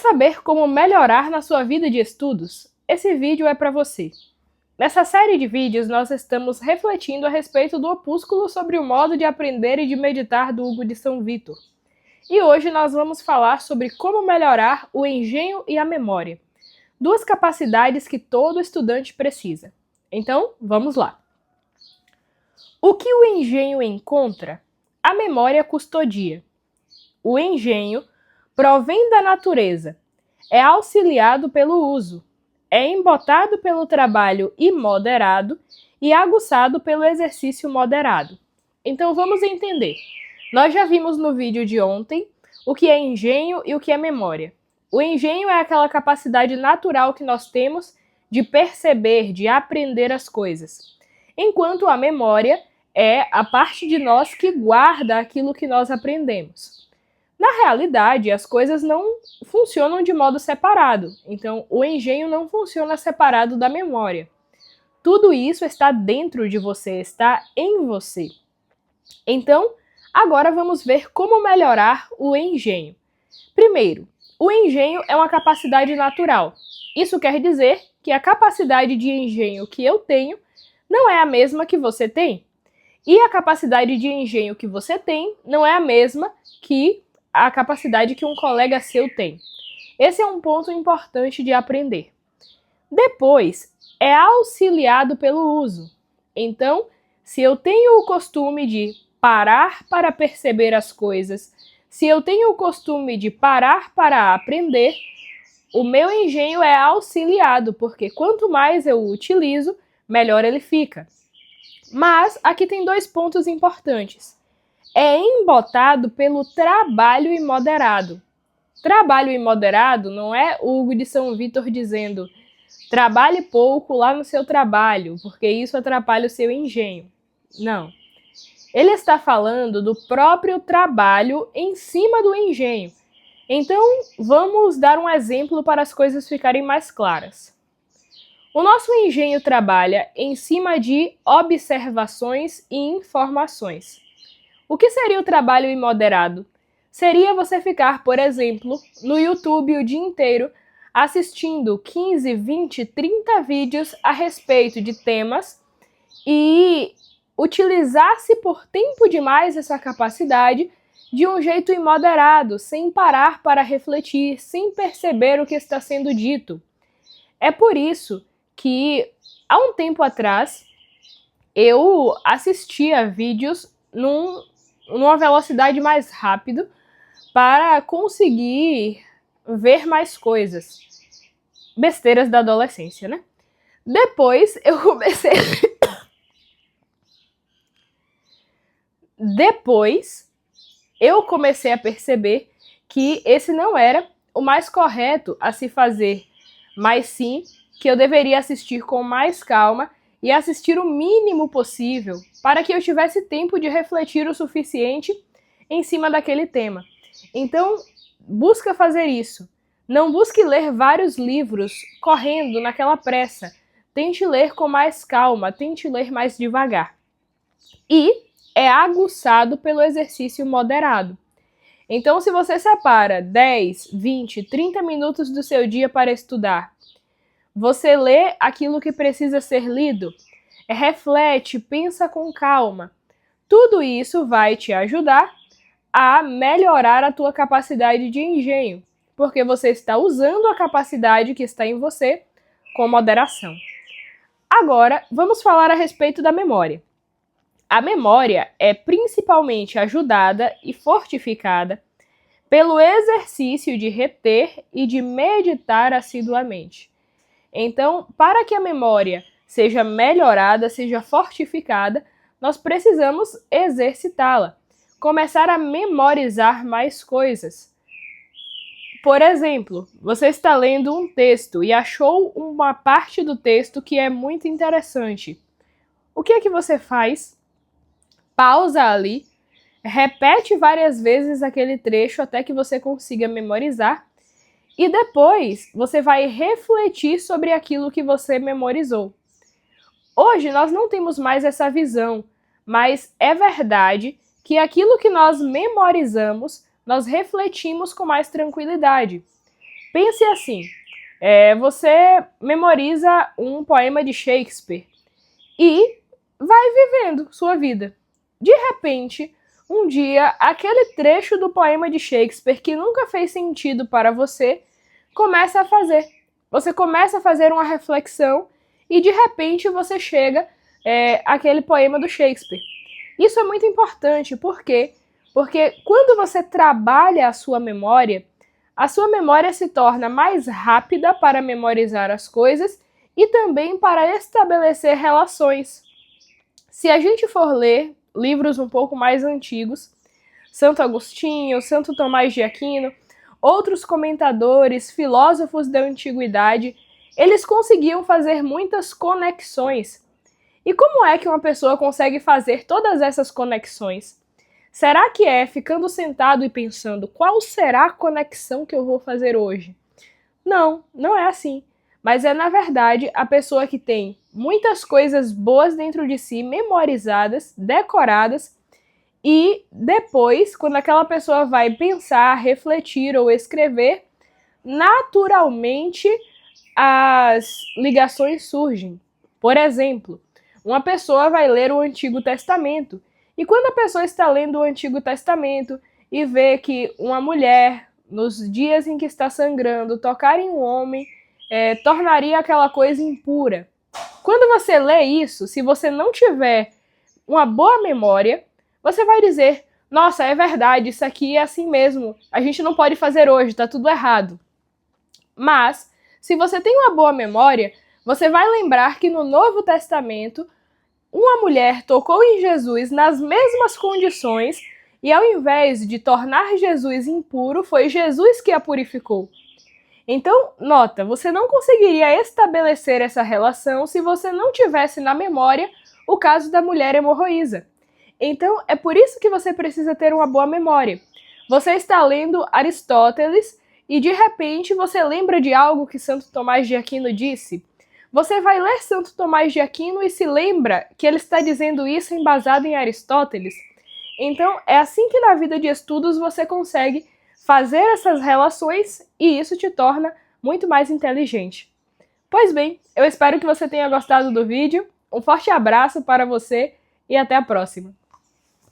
saber como melhorar na sua vida de estudos? Esse vídeo é para você. Nessa série de vídeos, nós estamos refletindo a respeito do opúsculo sobre o modo de aprender e de meditar do Hugo de São Vítor. E hoje nós vamos falar sobre como melhorar o engenho e a memória, duas capacidades que todo estudante precisa. Então, vamos lá. O que o engenho encontra? A memória custodia. O engenho provém da natureza, é auxiliado pelo uso, é embotado pelo trabalho imoderado e aguçado pelo exercício moderado. Então vamos entender. Nós já vimos no vídeo de ontem o que é engenho e o que é memória. O engenho é aquela capacidade natural que nós temos de perceber, de aprender as coisas. Enquanto a memória é a parte de nós que guarda aquilo que nós aprendemos. Na realidade, as coisas não funcionam de modo separado. Então, o engenho não funciona separado da memória. Tudo isso está dentro de você, está em você. Então, agora vamos ver como melhorar o engenho. Primeiro, o engenho é uma capacidade natural. Isso quer dizer que a capacidade de engenho que eu tenho não é a mesma que você tem. E a capacidade de engenho que você tem não é a mesma que a capacidade que um colega seu tem. Esse é um ponto importante de aprender. Depois, é auxiliado pelo uso. Então, se eu tenho o costume de parar para perceber as coisas, se eu tenho o costume de parar para aprender, o meu engenho é auxiliado, porque quanto mais eu o utilizo, melhor ele fica. Mas aqui tem dois pontos importantes. É embotado pelo trabalho imoderado. Trabalho imoderado não é o Hugo de São Vítor dizendo trabalhe pouco lá no seu trabalho, porque isso atrapalha o seu engenho. Não. Ele está falando do próprio trabalho em cima do engenho. Então, vamos dar um exemplo para as coisas ficarem mais claras. O nosso engenho trabalha em cima de observações e informações. O que seria o trabalho imoderado? Seria você ficar, por exemplo, no YouTube o dia inteiro assistindo 15, 20, 30 vídeos a respeito de temas e utilizar-se por tempo demais essa capacidade de um jeito imoderado, sem parar para refletir, sem perceber o que está sendo dito. É por isso que, há um tempo atrás, eu assistia vídeos numa velocidade mais rápida para conseguir ver mais coisas. Besteiras da adolescência, né? Depois eu comecei a perceber que esse não era o mais correto a se fazer, mas sim que eu deveria assistir com mais calma e assistir o mínimo possível para que eu tivesse tempo de refletir o suficiente em cima daquele tema. Então, busca fazer isso. Não busque ler vários livros correndo naquela pressa. Tente ler com mais calma, tente ler mais devagar. E é aguçado pelo exercício moderado. Então, se você separa 10, 20, 30 minutos do seu dia para estudar, você lê aquilo que precisa ser lido, reflete, pensa com calma. Tudo isso vai te ajudar a melhorar a tua capacidade de engenho, porque você está usando a capacidade que está em você com moderação. Agora, vamos falar a respeito da memória. A memória é principalmente ajudada e fortificada pelo exercício de reter e de meditar assiduamente. Então, para que a memória seja melhorada, seja fortificada, nós precisamos exercitá-la, começar a memorizar mais coisas. Por exemplo, você está lendo um texto e achou uma parte do texto que é muito interessante. O que é que você faz? Pausa ali, repete várias vezes aquele trecho até que você consiga memorizar e depois você vai refletir sobre aquilo que você memorizou. Hoje nós não temos mais essa visão, mas é verdade que aquilo que nós memorizamos, nós refletimos com mais tranquilidade. Pense assim, você memoriza um poema de Shakespeare e vai vivendo sua vida. De repente, um dia, aquele trecho do poema de Shakespeare que nunca fez sentido para você, começa a fazer. Você começa a fazer uma reflexão e de repente você chega àquele poema do Shakespeare. Isso é muito importante, por quê? Porque quando você trabalha a sua memória se torna mais rápida para memorizar as coisas e também para estabelecer relações. Se a gente for ler livros um pouco mais antigos, Santo Agostinho, Santo Tomás de Aquino, outros comentadores, filósofos da antiguidade, eles conseguiam fazer muitas conexões. E como é que uma pessoa consegue fazer todas essas conexões? Será que é ficando sentado e pensando qual será a conexão que eu vou fazer hoje? Não, não é assim. Mas é, na verdade, a pessoa que tem muitas coisas boas dentro de si, memorizadas, decoradas, e depois, quando aquela pessoa vai pensar, refletir ou escrever, naturalmente as ligações surgem. Por exemplo, uma pessoa vai ler o Antigo Testamento, e quando a pessoa está lendo o Antigo Testamento e vê que uma mulher, nos dias em que está sangrando, tocar em um homem, tornaria aquela coisa impura. Quando você lê isso, se você não tiver uma boa memória, você vai dizer, nossa, é verdade, isso aqui é assim mesmo, a gente não pode fazer hoje, tá tudo errado. Mas, se você tem uma boa memória, você vai lembrar que no Novo Testamento, uma mulher tocou em Jesus nas mesmas condições e ao invés de tornar Jesus impuro, foi Jesus que a purificou. Então, nota, você não conseguiria estabelecer essa relação se você não tivesse na memória o caso da mulher hemorroísa. Então, é por isso que você precisa ter uma boa memória. Você está lendo Aristóteles e de repente você lembra de algo que Santo Tomás de Aquino disse. Você vai ler Santo Tomás de Aquino e se lembra que ele está dizendo isso embasado em Aristóteles. Então, é assim que na vida de estudos você consegue fazer essas relações e isso te torna muito mais inteligente. Pois bem, eu espero que você tenha gostado do vídeo. Um forte abraço para você e até a próxima!